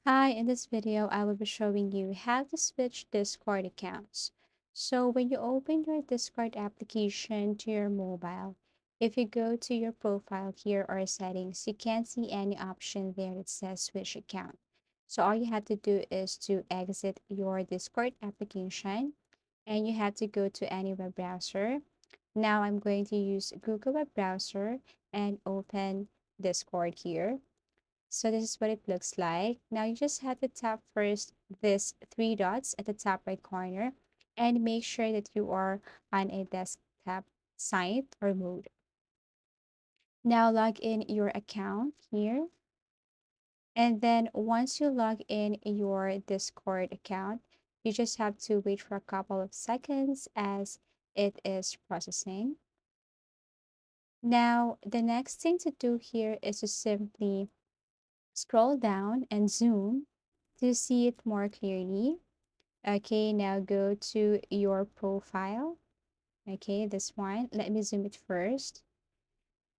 Hi, in this video, I will be showing you how to switch Discord accounts. So when you open your Discord application to your mobile, if you go to your profile here or settings, you can't see any option there that says switch account. So all you have to do is to exit your Discord application and you have to go to any web browser. Now I'm going to use Google web browser and open Discord here. So this is what it looks like. Now you just have to tap first this three dots at the top right corner and make sure that you are on a desktop site or mode. Now log in your account here. And then once you log in your Discord account, you just have to wait for a couple of seconds as it is processing. Now, the next thing to do here is to simply scroll down and zoom to see it more clearly. Okay, now go to your profile. Okay, this one. Let me zoom it first.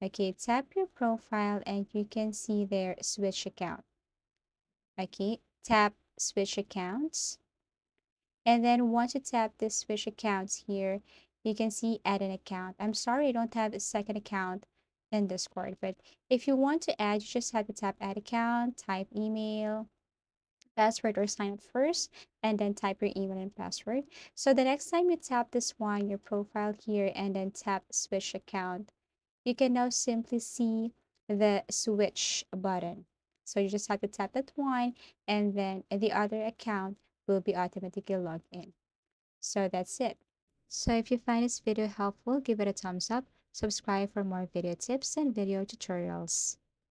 Okay, tap your profile and you can see there switch account. Okay, tap switch accounts. And then once you tap this switch accounts here, you can see add an account. I'm sorry I don't have a second account in Discord, but if you want to add, you just have to tap add account, type email, password or sign up first and then type your email and password. So the next time you tap this one, your profile here, and then tap switch account, you can now simply see the switch button. So you just have to tap that one and then the other account will be automatically logged in. So that's it. So if you find this video helpful, give it a thumbs up, subscribe for more video tips and video tutorials.